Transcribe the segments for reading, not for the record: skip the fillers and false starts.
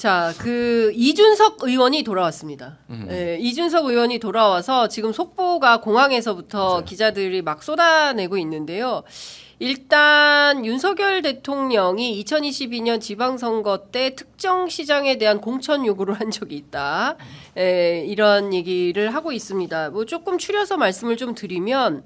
자, 이준석 의원이 돌아왔습니다. 네, 이준석 의원이 돌아와서 지금 속보가 공항에서부터 맞아요. 기자들이 막 쏟아내고 있는데요. 일단 윤석열 대통령이 2022년 지방선거 때 특정 시장에 대한 공천 요구를 한 적이 있다. 이런 얘기를 하고 있습니다. 뭐 조금 추려서 말씀을 좀 드리면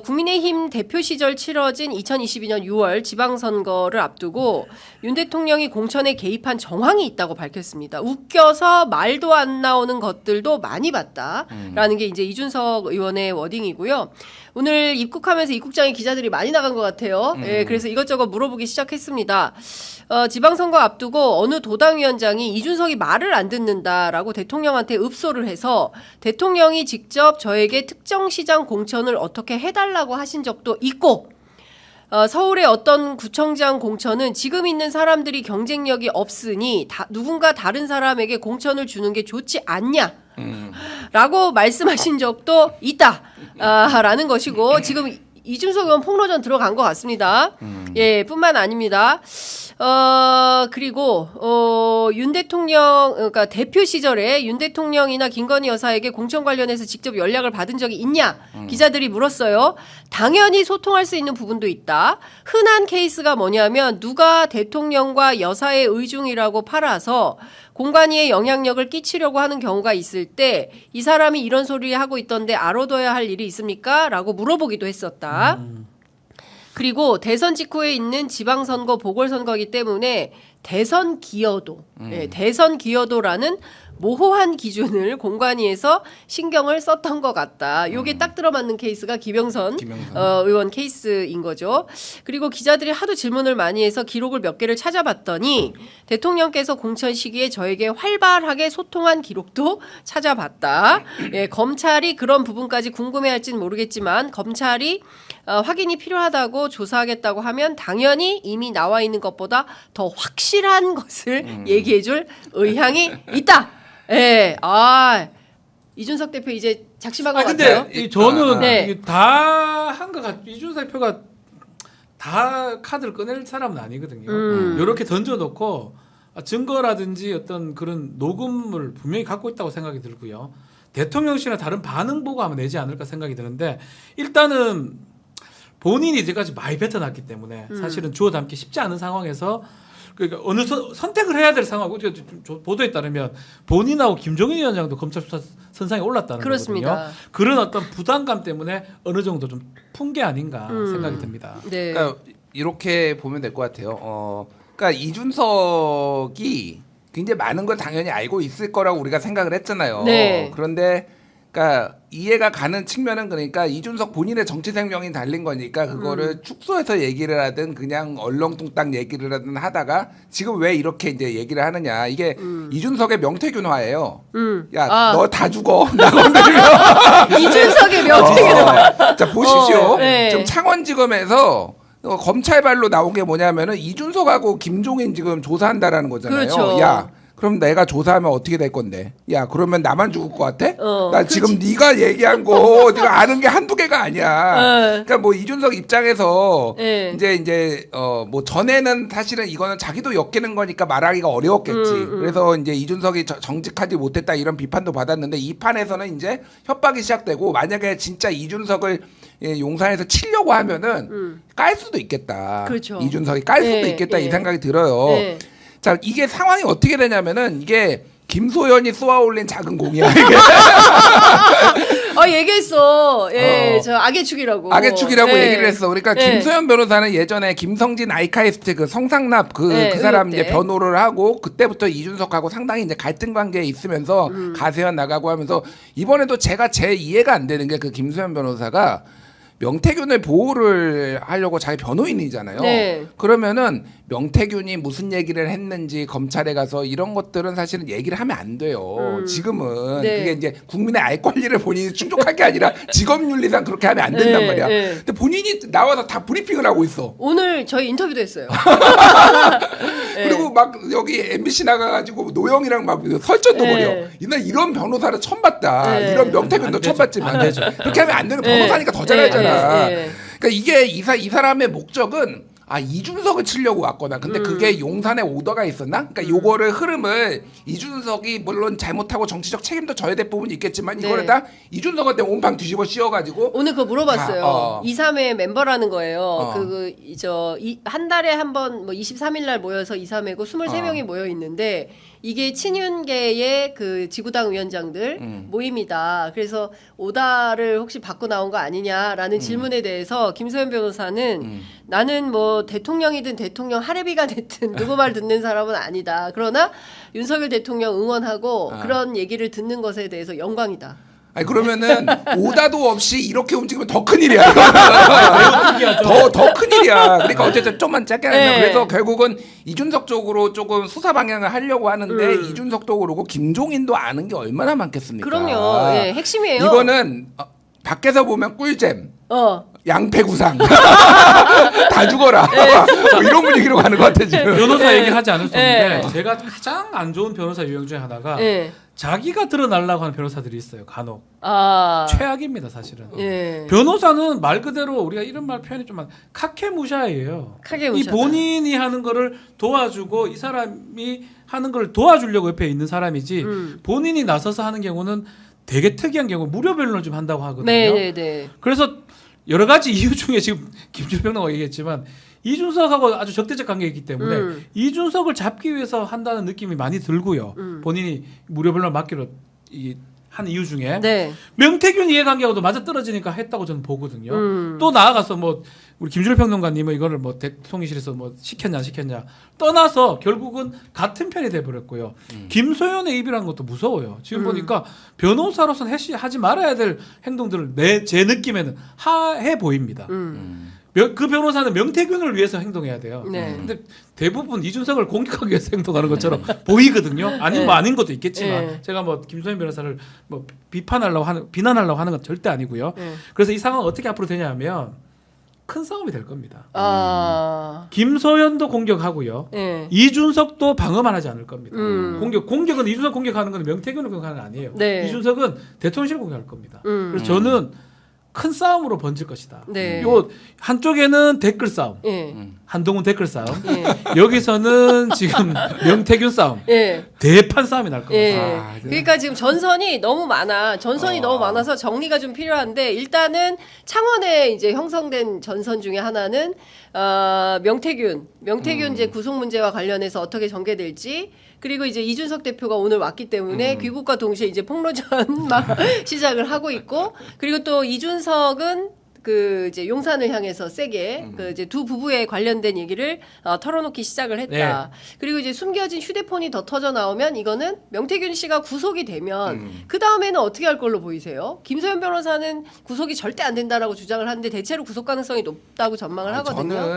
국민의힘 대표 시절 치러진 2022년 6월 지방선거를 앞두고 윤 대통령이 공천에 개입한 정황이 있다고 밝혔습니다. 웃겨서 말도 안 나오는 것들도 많이 봤다라는 게 이제 이준석 의원의 워딩이고요. 오늘 입국하면서 입국장에 기자들이 많이 나간 것 같아요. 그래서 이것저것 물어보기 시작했습니다. 지방선거 앞두고 어느 도당위원장이 이준석이 말을 안 듣는다라고 대통령한테 읍소를 해서 대통령이 직접 저에게 특정 시장 공천을 어떻게 해달라고 하신 적도 있고 서울의 어떤 구청장 공천은 지금 있는 사람들이 경쟁력이 없으니 누군가 다른 사람에게 공천을 주는 게 좋지 않냐 라고 말씀하신 적도 있다 라는 것이고 지금 이준석 의원 폭로전 들어간 것 같습니다. 예, 뿐만 아닙니다. 그리고 윤 대통령 그러니까 대표 시절에 윤 대통령이나 김건희 여사에게 공천 관련해서 직접 연락을 받은 적이 있냐 기자들이 물었어요. 당연히 소통할 수 있는 부분도 있다. 흔한 케이스가 뭐냐면 누가 대통령과 여사의 의중이라고 팔아서 공관위에 영향력을 끼치려고 하는 경우가 있을 때 이 사람이 이런 소리 하고 있던데 알아둬야 할 일이 있습니까? 라고 물어보기도 했었다. 그리고 대선 직후에 있는 지방선거 보궐선거이기 때문에 대선 기여도, 대선 기여도라는 모호한 기준을 공관위에서 신경을 썼던 것 같다. 요게 딱 들어맞는 케이스가 김영선. 의원 케이스인 거죠. 그리고 기자들이 하도 질문을 많이 해서 기록을 몇 개를 찾아봤더니 대통령께서 공천 시기에 저에게 활발하게 소통한 기록도 찾아봤다. 예, 검찰이 그런 부분까지 궁금해할지는 모르겠지만 검찰이 확인이 필요하다고 조사하겠다고 하면 당연히 이미 나와 있는 것보다 더 확실한 것을 얘기해줄 의향이 있다. 예, 이준석 대표 이제 작심한 것 같아요. 근데 저는 다 한 것 같아요. 이준석 대표가 다 카드를 꺼낼 사람은 아니거든요. 이렇게 던져놓고 증거라든지 어떤 그런 녹음을 분명히 갖고 있다고 생각이 들고요. 대통령실이나 다른 반응 보고 하면 내지 않을까 생각이 드는데 일단은 본인이 이제까지 많이 뱉어놨기 때문에 사실은 주워 담기 쉽지 않은 상황에서 그러니까 어느 선택을 해야 될 상황. 보도에 따르면 본인하고 김종인 위원장도 검찰 수사 선상에 올랐다는 그렇습니다. 거거든요. 그런 어떤 부담감 때문에 어느 정도 좀 푼 게 아닌가 생각이 듭니다. 네. 그러니까 이렇게 보면 될 것 같아요. 그러니까 이준석이 굉장히 많은 걸 당연히 알고 있을 거라고 우리가 생각을 했잖아요. 네. 그런데 그러니까 이해가 가는 측면은 그러니까 이준석 본인의 정치 생명이 달린 거니까 그거를 축소해서 얘기를 하든 그냥 얼렁뚱땅 얘기를 하든 하다가 지금 왜 이렇게 이제 얘기를 하느냐 이게 이준석의 명태균화예요. 야, 너 다 죽어. 나 건드리면 이준석의 명태균화. 자 보십시오. 네. 지금 창원지검에서 검찰발로 나온 게 뭐냐면은 이준석하고 김종인 지금 조사한다라는 거잖아요. 그렇죠. 야. 그럼 내가 조사하면 어떻게 될 건데? 야, 그러면 나만 죽을 것 같아? 나 그렇지. 지금 네가 얘기한 거 네가 아는 게 한두 개가 아니야. 그러니까 뭐 이준석 입장에서 이제 뭐 전에는 사실은 이거는 자기도 엮이는 거니까 말하기가 어려웠겠지. 그래서 이제 이준석이 정직하지 못했다 이런 비판도 받았는데 이 판에서는 이제 협박이 시작되고 만약에 진짜 이준석을 용산에서 치려고 하면은 깔 수도 있겠다. 그렇죠. 이준석이 깔 수도 있겠다 이 생각이 들어요. 자, 이게 상황이 어떻게 되냐면은 이게 김소연이 쏘아올린 작은 공이야. 이게. 얘기했어. 저 악의축이라고. 악의축이라고 얘기를 했어. 그러니까 김소연 변호사는 예전에 김성진 아이카이스트 그 성상납 그 사람 이제 변호를 하고 그때부터 이준석하고 상당히 이제 갈등 관계에 있으면서 가세현 나가고 하면서 이번에도 제가 제 이해가 안 되는 게 그 김소연 변호사가 명태균을 보호를 하려고 자기 변호인이잖아요. 네. 그러면은 명태균이 무슨 얘기를 했는지 검찰에 가서 이런 것들은 사실은 얘기를 하면 안 돼요. 지금은 그게 이제 국민의 알 권리를 본인이 충족할 게 아니라 직업윤리상 그렇게 하면 안 된단 말이야. 근데 본인이 나와서 다 브리핑을 하고 있어. 오늘 저희 인터뷰도 했어요. 그리고 막 여기 MBC 나가가지고 노영이랑 막 설전도 벌여. 이런 변호사를 처음 봤다. 이런 명태균도 처음 봤지만 그렇게 하면 안 되는 변호사니까 더 잘하잖아. 그러니까 이게 이 사람의 목적은 이준석을 치려고 왔거나 근데 그게 용산에 오더가 있었나? 그러니까 요거를 흐름을 이준석이 물론 잘못하고 정치적 책임도 져야 될 부분이 있겠지만 이거를 다 이준석한테 온팡 뒤집어 씌워가지고 오늘 그거 물어봤어요. 2·3회 멤버라는 거예요. 한 달에 한 번 뭐 23일 날 모여서 2·3회고 23명이 모여 있는데 이게 친윤계의 그 지구당 위원장들 모임이다. 그래서 오다를 혹시 받고 나온 거 아니냐라는 질문에 대해서 김소연 변호사는 나는 뭐 대통령이든 대통령 할애비가 됐든 누구 말 듣는 사람은 아니다. 그러나 윤석열 대통령 응원하고 그런 얘기를 듣는 것에 대해서 영광이다. 아니 그러면은 오다도 없이 이렇게 움직이면 더 큰일이야. 더 큰일이야. 그러니까 어쨌든 좀만 짧게 하면 그래서 결국은 이준석 쪽으로 조금 수사 방향을 하려고 하는데 이준석도 그러고 김종인도 아는 게 얼마나 많겠습니까? 그럼요. 예, 핵심이에요. 이거는 밖에서 보면 꿀잼. 양패구상 다 죽어라. 뭐 이런 분위기로 가는 것 같아 지금. 변호사 얘기하지 않을 수 없는데 제가 가장 안 좋은 변호사 유형 중에 하나가 자기가 드러나려고 하는 변호사들이 있어요. 간혹 최악입니다 사실은. 변호사는 말 그대로 우리가 이런 말 표현이 좀 카케무샤예요. 이 본인이 하는 거를 도와주고 이 사람이 하는 걸 도와주려고 옆에 있는 사람이지 본인이 나서서 하는 경우는 되게 특이한 경우 무료 변론을 좀 한다고 하거든요. 그래서 여러 가지 이유 중에 지금 김준평론가 얘기했지만 이준석하고 아주 적대적 관계이기 때문에 이준석을 잡기 위해서 한다는 느낌이 많이 들고요. 본인이 무료 변론 맡기로 한 이유 중에 명태균 이해관계하고도 맞아 떨어지니까 했다고 저는 보거든요. 또 나아가서 뭐 우리 김준일 평론가님은 이거를 뭐 대통령실에서 뭐 시켰냐 안 시켰냐 떠나서 결국은 같은 편이 돼버렸고요. 김소연의 입이라는 것도 무서워요. 지금 보니까 변호사로서는 하지 말아야 될 행동들을 제 느낌에는 해 보입니다. 그 변호사는 명태균을 위해서 행동해야 돼요. 근데 대부분 이준석을 공격하기 위해서 행동하는 것처럼 보이거든요. 아닌 뭐 아닌 것도 있겠지만 제가 뭐 김소연 변호사를 뭐 비난하려고 하는 건 절대 아니고요. 그래서 이 상황은 어떻게 앞으로 되냐면 큰 싸움이 될 겁니다. 김소연도 공격하고요. 이준석도 방어만 하지 않을 겁니다. 공격은 이준석 공격하는 건 명태균을 공격하는 건 아니에요. 이준석은 대통령실을 공격할 겁니다. 그래서 저는 큰 싸움으로 번질 것이다. 요 한쪽에는 댓글 싸움, 한동훈 댓글 싸움, 여기서는 지금 명태균 싸움, 대판 싸움이 날 겁니다. 그러니까 지금 전선이 너무 많아서 정리가 좀 필요한데 일단은 창원에 이제 형성된 전선 중에 하나는 명태균 이제 구속 문제와 관련해서 어떻게 전개될지. 그리고 이제 이준석 대표가 오늘 왔기 때문에 귀국과 동시에 이제 폭로전 막 시작을 하고 있고, 그리고 또 이준석은 그 이제 용산을 향해서 세게 그 이제 두 부부에 관련된 얘기를 털어놓기 시작을 했다. 그리고 이제 숨겨진 휴대폰이 더 터져 나오면 이거는 명태균 씨가 구속이 되면 그 다음에는 어떻게 할 걸로 보이세요? 김소연 변호사는 구속이 절대 안 된다라고 주장을 하는데 대체로 구속 가능성이 높다고 전망을 하거든요.